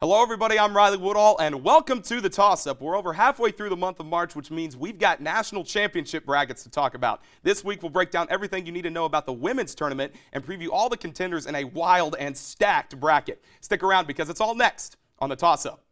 Hello, everybody. I'm Riley Woodall, and welcome to the Toss-Up. We're over halfway through the month of March, which means we've got national championship brackets to talk about. This week, we'll break down everything you need to know about the women's tournament and preview all the contenders in a wild and stacked bracket. Stick around because it's all next on the Toss-Up.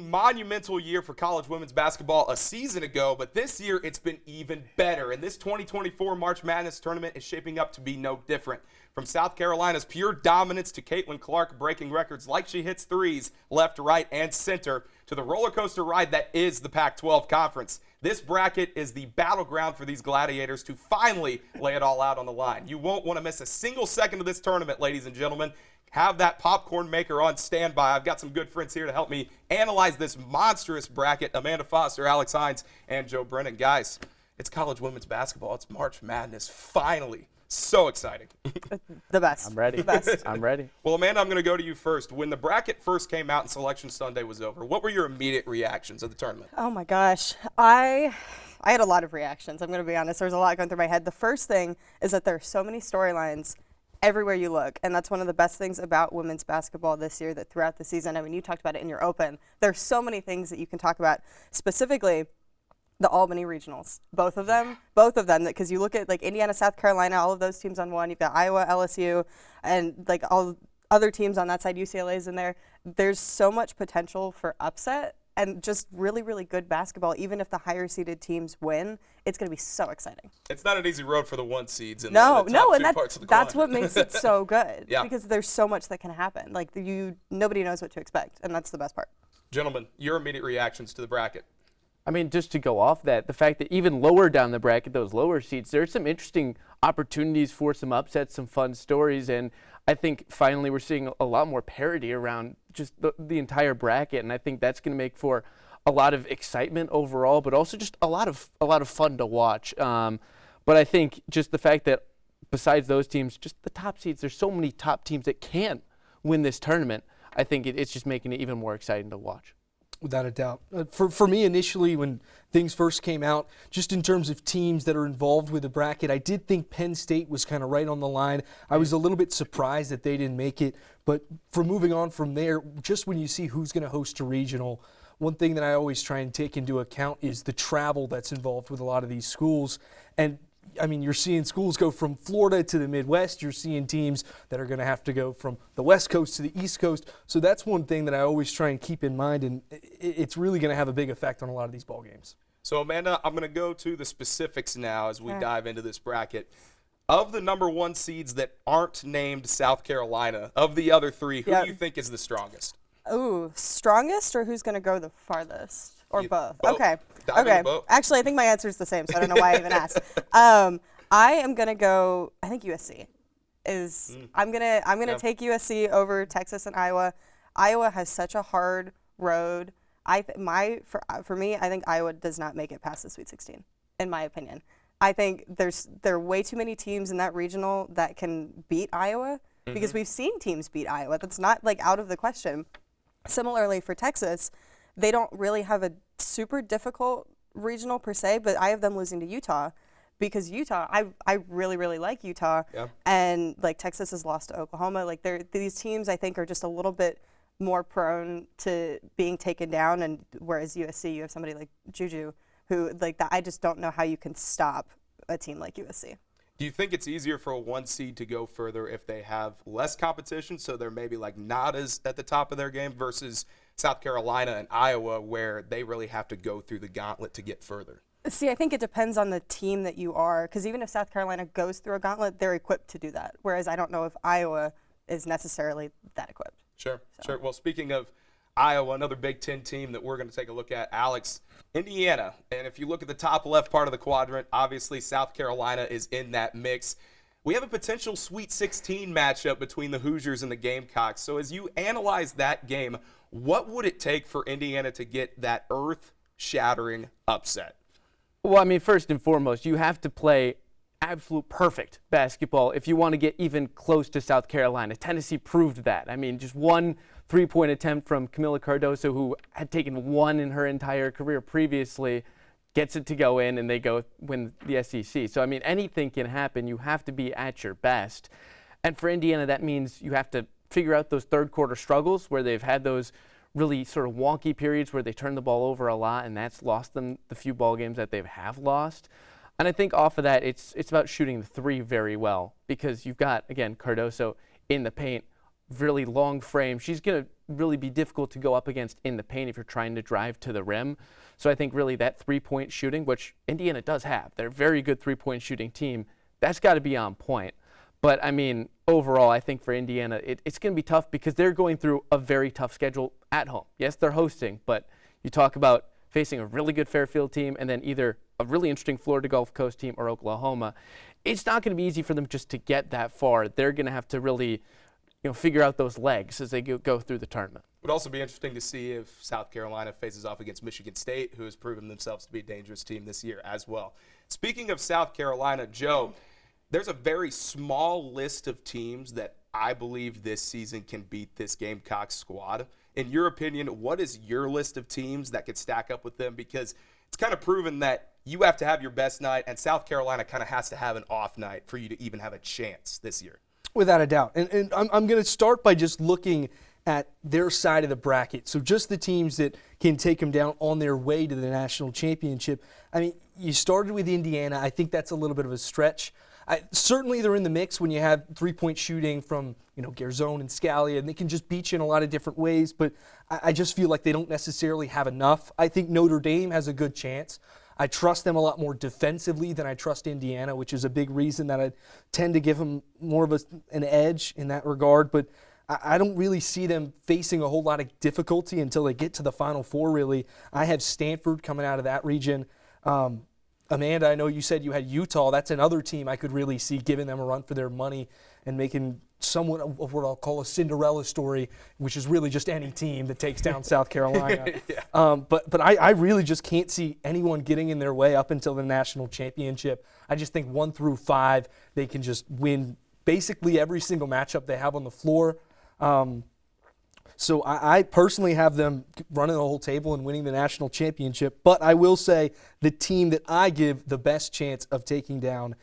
Monumental year for college women's basketball a season ago, but this year it's been even better, and this 2024 March Madness tournament is shaping up to be no different. From South Carolina's pure dominance to Caitlin Clark breaking records like she hits threes left, right, and center, to the roller coaster ride that is the Pac-12 Conference. This bracket is the battleground for these gladiators to finally lay it all out on the line. You won't want to miss a single second of this tournament, ladies and gentlemen. Have that popcorn maker on standby. I've got some good friends here to help me analyze this monstrous bracket. Amanda Foster, Alex Hines, and Joe Brennan. Guys, it's college women's basketball. It's March Madness. Finally. So exciting. The best. I'm ready. The best. I'm ready. Well, Amanda, I'm going to go to you first. When the bracket first came out and Selection Sunday was over, what were your immediate reactions of the tournament? Oh my gosh. I had a lot of reactions. I'm going to be honest. There was a lot going through my head. The first thing is that there are so many storylines everywhere you look, and that's one of the best things about women's basketball this year, that throughout the season, I mean, you talked about it in your open, there's so many things that you can talk about, specifically the Albany regionals, both of them, because you look at like Indiana, South Carolina, all of those teams on one, you've got Iowa, LSU, and like all other teams on that side, UCLA's in there. There's so much potential for upset and just really, really good basketball. Even if the higher seeded teams win, it's going to be so exciting. It's not an easy road for the one seeds in no, the top and two parts of the that's quadrant. what makes it so good. Yeah. Because there's so much that can happen. Like nobody knows what to expect, and that's the best part. Gentlemen, your immediate reactions to the bracket. I mean, just to go off that, the fact that even lower down the bracket, those lower seats, there's some interesting opportunities for some upsets, some fun stories, and I think finally we're seeing a lot more parity around just the entire bracket, and I think that's going to make for a lot of excitement overall, but also just a lot of fun to watch. But I think just the fact that besides those teams, just the top seeds, there's so many top teams that can win this tournament. I think it's just making it even more exciting to watch. Without a doubt. For me, initially, when things first came out, just in terms of teams that are involved with the bracket, I did think Penn State was kind of right on the line. I was a little bit surprised that they didn't make it. But for moving on from there, just when you see who's going to host a regional, one thing that I always try and take into account is the travel that's involved with a lot of these schools. And I mean, you're seeing schools go from Florida to the Midwest. You're seeing teams that are going to have to go from the West Coast to the East Coast. So that's one thing that I always try and keep in mind, and it's really going to have a big effect on a lot of these ball games. So, Amanda, I'm going to go to the specifics now as we dive into this bracket. Of the number one seeds that aren't named South Carolina, of the other three, who do you think is the strongest? Ooh, strongest, or who's going to go the farthest? Or both? Both. Okay. Dive into both. Actually, I think my answer is the same, so I don't know why I even asked. I am going to go, I think USC is, I'm gonna take USC over Texas and Iowa. Iowa has such a hard road. For me, I think Iowa does not make it past the Sweet 16, in my opinion. I think there are way too many teams in that regional that can beat Iowa, because we've seen teams beat Iowa. That's not like out of the question. Similarly for Texas, they don't really have a super difficult regional per se, but I have them losing to Utah, because Utah, I really, really like Utah. Yeah. And like Texas has lost to Oklahoma. Like these teams, I think, are just a little bit more prone to being taken down, and whereas USC, you have somebody like Juju who, like, that I just don't know how you can stop a team like USC. Do you think it's easier for a one seed to go further if they have less competition, so they're maybe like not as at the top of their game, versus South Carolina and Iowa, where they really have to go through the gauntlet to get further? See, I think it depends on the team that you are, because even if South Carolina goes through a gauntlet, they're equipped to do that, whereas I don't know if Iowa is necessarily that equipped. Sure. Well, speaking of Iowa, another Big Ten team that we're going to take a look at, Alex, Indiana. And if you look at the top left part of the quadrant, obviously South Carolina is in that mix. We have a potential Sweet 16 matchup between the Hoosiers and the Gamecocks. So as you analyze that game, what would it take for Indiana to get that earth-shattering upset? Well, I mean, first and foremost, you have to play absolute perfect basketball if you want to get even close to South Carolina. Tennessee proved that. I mean, just one three-point attempt from Camila Cardoso, who had taken one in her entire career previously, gets it to go in, and they go win the SEC. So, I mean, anything can happen. You have to be at your best. And for Indiana, that means you have to figure out those third-quarter struggles where they've had those really sort of wonky periods where they turn the ball over a lot, and that's lost them the few ball games that they have lost. And I think off of that, it's about shooting the three very well, because you've got, again, Cardoso in the paint, really long frame. She's going to really be difficult to go up against in the paint if you're trying to drive to the rim. So I think really that three-point shooting, which Indiana does have, they're a very good three-point shooting team, that's got to be on point. But, I mean, overall, I think for Indiana, it's going to be tough because they're going through a very tough schedule at home. Yes, they're hosting, but you talk about facing a really good Fairfield team and then either a really interesting Florida Gulf Coast team or Oklahoma. It's not going to be easy for them just to get that far. They're going to have to really figure out those legs as they go through the tournament. It would also be interesting to see if South Carolina faces off against Michigan State, who has proven themselves to be a dangerous team this year as well. Speaking of South Carolina, Joe, there's a very small list of teams that I believe this season can beat this Gamecocks squad. In your opinion, what is your list of teams that could stack up with them? Because it's kind of proven that you have to have your best night, and South Carolina kind of has to have an off night for you to even have a chance this year. Without a doubt. And I'm going to start by just looking at their side of the bracket. So just the teams that can take them down on their way to the national championship. I mean, you started with Indiana. I think that's a little bit of a stretch. Certainly they're in the mix when you have three-point shooting from, Garzone and Scalia, and they can just beat you in a lot of different ways, but I just feel like they don't necessarily have enough. I think Notre Dame has a good chance. I trust them a lot more defensively than I trust Indiana, which is a big reason that I tend to give them more of an edge in that regard, but I don't really see them facing a whole lot of difficulty until they get to the Final Four, really. I have Stanford coming out of that region. Amanda, I know you said you had Utah. That's another team I could really see giving them a run for their money and making somewhat of what I'll call a Cinderella story, which is really just any team that takes down South Carolina. Yeah. But I really just can't see anyone getting in their way up until the national championship. I just think 1 through 5, they can just win basically every single matchup they have on the floor. So I personally have them running the whole table and winning the national championship. But I will say the team that I give the best chance of taking down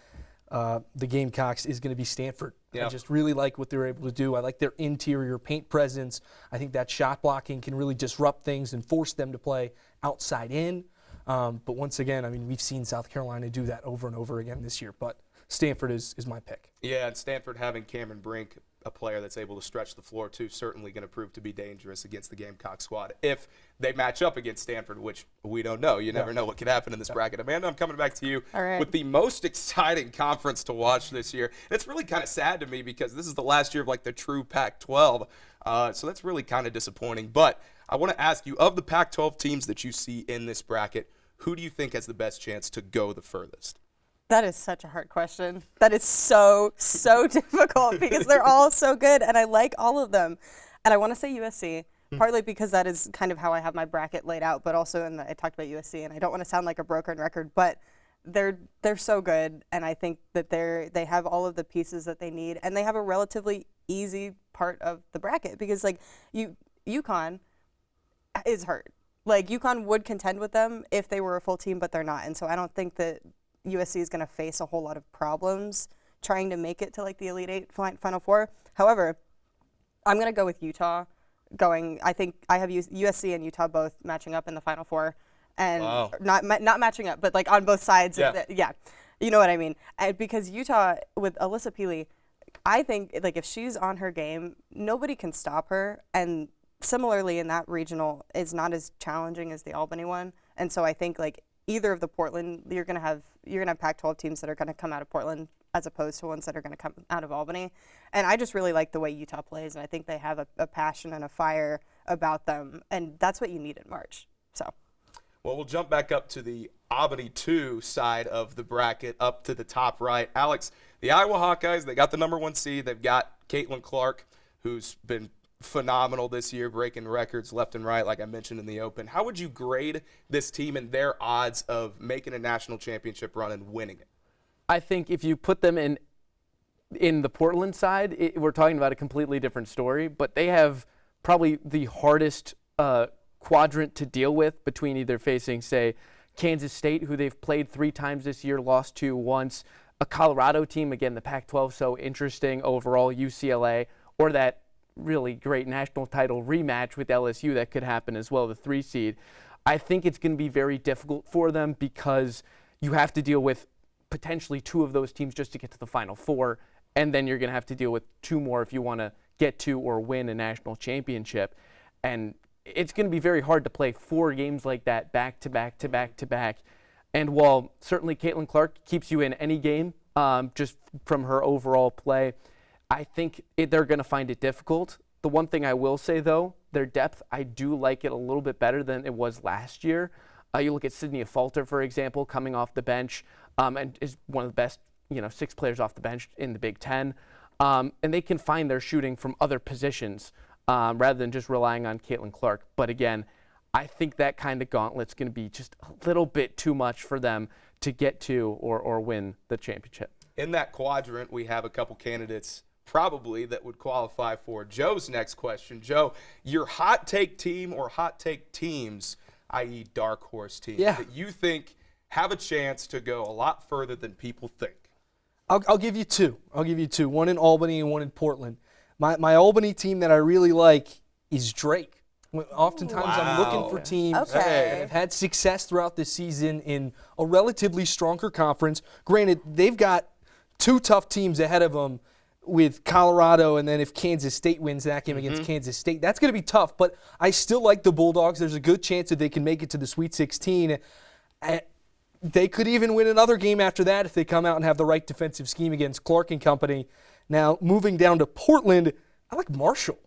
the Gamecocks is going to be Stanford. Yeah. I just really like what they're able to do. I like their interior paint presence. I think that shot blocking can really disrupt things and force them to play outside in. But once again, I mean, we've seen South Carolina do that over and over again this year. But Stanford is my pick. Yeah, and Stanford having Cameron Brink, a player that's able to stretch the floor too, certainly going to prove to be dangerous against the Gamecock squad if they match up against Stanford, which we don't know. You never know what could happen in this bracket. Amanda, I'm coming back to you with the most exciting conference to watch this year. And it's really kind of sad to me because this is the last year of the true Pac-12, so that's really kind of disappointing. But I want to ask you, of the Pac-12 teams that you see in this bracket, who do you think has the best chance to go the furthest? That is such a hard question. That is so difficult because they're all so good, and I like all of them. And I want to say USC, partly because that is kind of how I have my bracket laid out, but also I talked about USC, and I don't want to sound like a broken record, but they're so good, and I think that they have all of the pieces that they need, and they have a relatively easy part of the bracket because UConn is hurt. UConn would contend with them if they were a full team, but they're not, and so I don't think that USC is going to face a whole lot of problems trying to make it to the Elite Eight Final Four. However, I'm going to go with Utah I think I have USC and Utah both matching up in the Final Four, and not matching up, but on both sides. Yeah. You know what I mean. And because Utah with Alyssa Peely, I think if she's on her game, nobody can stop her. And similarly in that regional is not as challenging as the Albany one. And so I think either of the Portland, you're gonna have Pac-12 teams that are gonna come out of Portland as opposed to ones that are gonna come out of Albany. And I just really like the way Utah plays, and I think they have a passion and a fire about them, and that's what you need in March. So. Well, we'll jump back up to the Albany 2 side of the bracket, up to the top right. Alex, the Iowa Hawkeyes, they got the #1 seed. They've got Caitlin Clark, who's been phenomenal this year, breaking records left and right, like I mentioned in the open. How would you grade this team and their odds of making a national championship run and winning it? I think if you put them in the Portland side, we're talking about a completely different story, but they have probably the hardest quadrant to deal with between either facing, say, Kansas State, who they've played 3 times this year, lost to once, a Colorado team, again, the Pac-12, so interesting overall, UCLA, or that really great national title rematch with LSU that could happen as well, the 3 seed. I think it's going to be very difficult for them because you have to deal with potentially 2 of those teams just to get to the Final Four, and then you're going to have to deal with 2 more if you want to get to or win a national championship. And it's going to be very hard to play 4 games like that back to back to back to back. And while certainly Caitlin Clark keeps you in any game just from her overall play, I think they're going to find it difficult. The one thing I will say, though, their depth, I do like it a little bit better than it was last year. You look at Sydney Falter, for example, coming off the bench and is one of the best 6 players off the bench in the Big Ten. And they can find their shooting from other positions rather than just relying on Caitlin Clark. But again, I think that kind of gauntlet's going to be just a little bit too much for them to get to or win the championship. In that quadrant, we have a couple candidates probably that would qualify for Joe's next question. Joe, your hot take team or hot take teams, i.e. dark horse teams, that you think have a chance to go a lot further than people think? I'll give you 2. I'll give you 2. One in Albany and one in Portland. My Albany team that I really like is Drake. Oftentimes I'm looking for teams that have had success throughout the season in a relatively stronger conference. Granted, they've got 2 tough teams ahead of them with Colorado, and then if Kansas State wins that game against Kansas State, that's going to be tough. But I still like the Bulldogs. There's a good chance that they can make it to the Sweet 16. They could even win another game after that if they come out and have the right defensive scheme against Clark and company. Now, moving down to Portland, I like Marshall.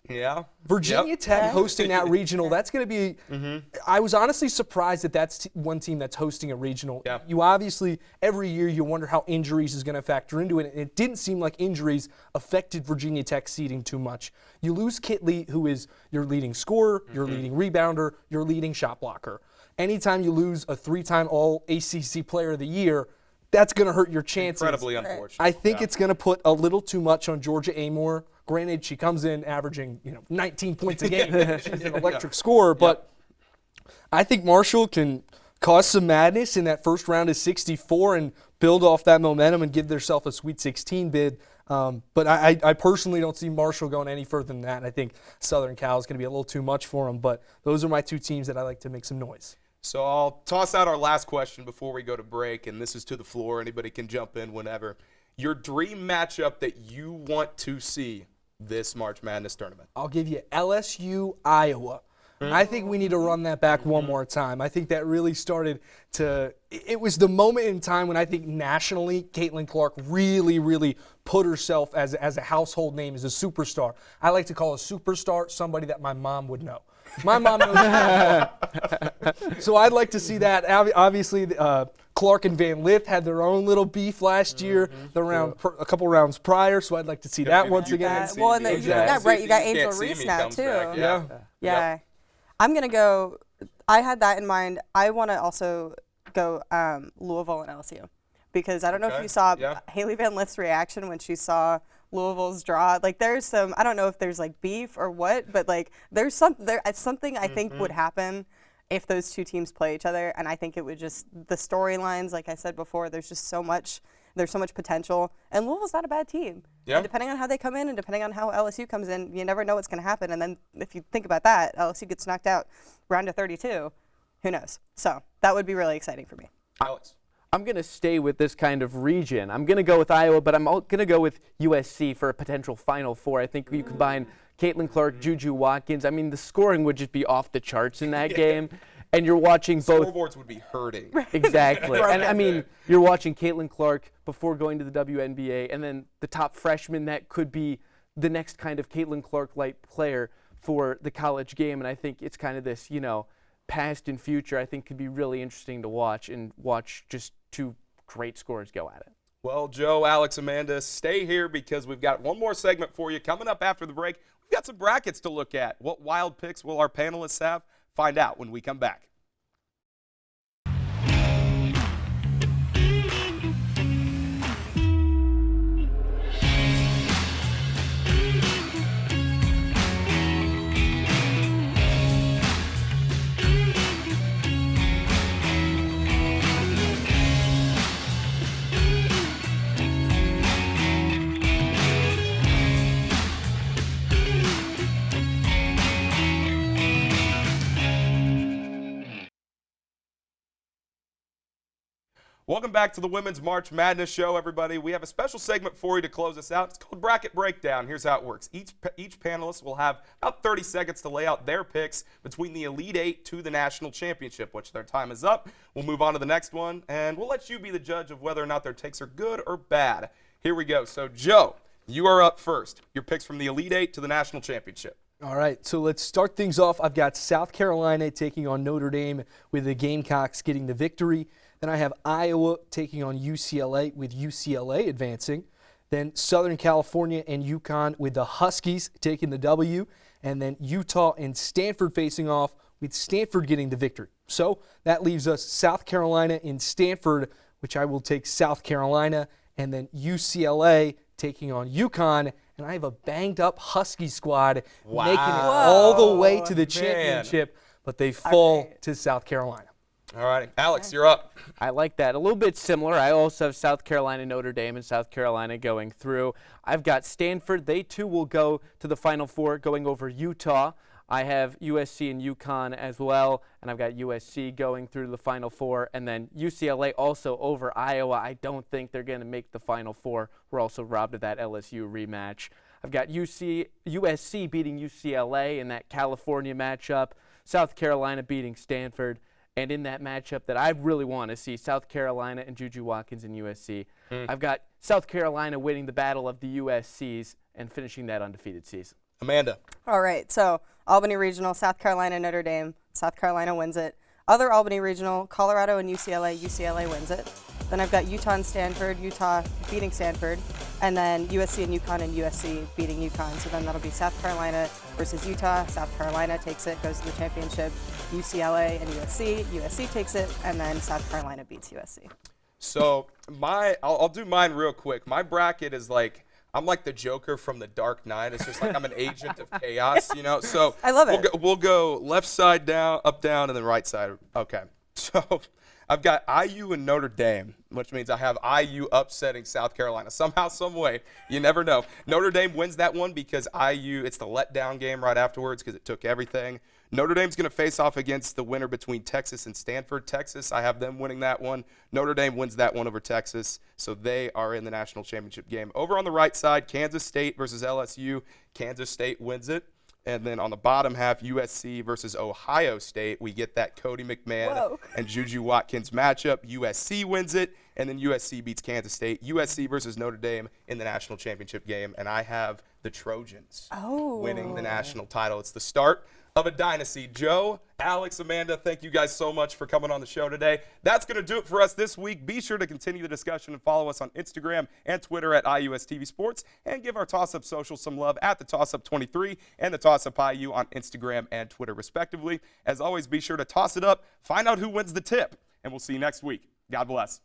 Yeah. Virginia Tech hosting that regional, that's going to be I was honestly surprised that that's one team that's hosting a regional. Yeah. You obviously, every year you wonder how injuries is going to factor into it, and it didn't seem like injuries affected Virginia Tech seeding too much. You lose Kitley, who is your leading scorer, your leading rebounder, your leading shot blocker. Anytime you lose a 3-time All-ACC Player of the Year, that's going to hurt your chances. Incredibly unfortunate. I think it's going to put a little too much on Georgia Amore. Granted, she comes in averaging 19 points a game. She's an electric scorer, but I think Marshall can cause some madness in that first round of 64 and build off that momentum and give themselves a Sweet 16 bid. But I personally don't see Marshall going any further than that. I think Southern Cal is going to be a little too much for them. But those are my 2 teams that I like to make some noise. So I'll toss out our last question before we go to break, and this is to the floor. Anybody can jump in whenever. Your dream matchup that you want to see this March Madness tournament? I'll give you LSU, Iowa. I think we need to run that back one more time. I think that really started to – it was the moment in time when I think nationally Caitlin Clark really, really put herself as a household name, as a superstar. I like to call a superstar somebody that my mom would know. My mom knows. So I'd like to see that. Obviously, Clark and Van Lith had their own little beef last year, a couple rounds prior. So I'd like to see that once again. Well, and you got Angel Reese now too. Yeah. I'm gonna go. I had that in mind. I want to also go Louisville and LSU because I don't know if you saw Haley Van Lith's reaction when she saw Louisville's draw. Like, there's some, I don't know if there's like beef or what, but like there's something I think would happen if those 2 teams play each other, and I think it would just, the storylines, like I said before, there's so much potential, and Louisville's not a bad team. Yeah. And depending on how they come in and depending on how LSU comes in, you never know what's going to happen. And then if you think about that, LSU gets knocked out round of 32, who knows? So that would be really exciting for me. Alex? I'm going to stay with this kind of region. I'm going to go with Iowa, but I'm going to go with USC for a potential Final Four. I think you combine Caitlin Clark, Juju Watkins. I mean, the scoring would just be off the charts in that game. And you're watching both. Scoreboards would be hurting. Exactly. And I mean, you're watching Caitlin Clark before going to the WNBA, and then the top freshman that could be the next kind of Caitlin Clark-like player for the college game. And I think it's kind of this, past and future, I think could be really interesting to watch just 2 great scorers go at it. Well, Joe, Alex, Amanda, stay here because we've got one more segment for you coming up after the break. We got some brackets to look at. What wild picks will our panelists have? Find out when we come back. Welcome back to the Women's March Madness show, everybody. We have a special segment for you to close us out. It's called Bracket Breakdown. Here's how it works. Each panelist will have about 30 seconds to lay out their picks between the Elite Eight to the National Championship, which their time is up. We'll move on to the next one, and we'll let you be the judge of whether or not their takes are good or bad. Here we go. So, Joe, you are up first. Your picks from the Elite Eight to the National Championship. All right, so let's start things off. I've got South Carolina taking on Notre Dame with the Gamecocks getting the victory. Then I have Iowa taking on UCLA with UCLA advancing. Then Southern California and UConn with the Huskies taking the W. And then Utah and Stanford facing off with Stanford getting the victory. So that leaves us South Carolina and Stanford, which I will take South Carolina. And then UCLA taking on UConn. And I have a banged-up Husky squad making it all the way to the championship, but they fall to South Carolina. All right, Alex, you're up. I like that. A little bit similar. I also have South Carolina, Notre Dame, and South Carolina going through. I've got Stanford. They, too, will go to the Final Four, going over Utah. I have USC and UConn as well, and I've got USC going through the Final Four. And then UCLA also over Iowa. I don't think they're going to make the Final Four. We're also robbed of that LSU rematch. I've got USC beating UCLA in that California matchup, South Carolina beating Stanford. And in that matchup that I really want to see, South Carolina and Juju Watkins and USC, I've got South Carolina winning the battle of the USCs and finishing that undefeated season. Amanda. All right, so Albany Regional, South Carolina, Notre Dame. South Carolina wins it. Other Albany Regional, Colorado and UCLA. UCLA wins it. Then I've got Utah and Stanford. Utah beating Stanford. And then USC and UConn and USC beating UConn. So then that'll be South Carolina versus Utah. South Carolina takes it, goes to the championship. UCLA and USC. USC takes it, and then South Carolina beats USC. So I'll do mine real quick. My bracket is like, I'm like the Joker from The Dark Knight. It's just like I'm an agent of chaos, you know? So I love it. We'll go left side down, up, down, and then right side. Okay. So I've got IU and Notre Dame, which means I have IU upsetting South Carolina. Somehow, some way. You never know. Notre Dame wins that one because IU, it's the letdown game right afterwards because it took everything. Notre Dame's going to face off against the winner between Texas and Stanford. Texas, I have them winning that one. Notre Dame wins that one over Texas, so they are in the national championship game. Over on the right side, Kansas State versus LSU. Kansas State wins it. And then on the bottom half, USC versus Ohio State. We get that Cody McMahon and Juju Watkins matchup. USC wins it, and then USC beats Kansas State. USC versus Notre Dame in the national championship game, and I have the Trojans winning the national title. It's the start of a dynasty. Joe, Alex, Amanda, thank you guys so much for coming on the show today. That's going to do it for us this week. Be sure to continue the discussion and follow us on Instagram and Twitter at IUSTV Sports, and give our Toss Up Social some love at the Toss Up 23 and the Toss Up IU on Instagram and Twitter, respectively. As always, be sure to toss it up, find out who wins the tip, and we'll see you next week. God bless.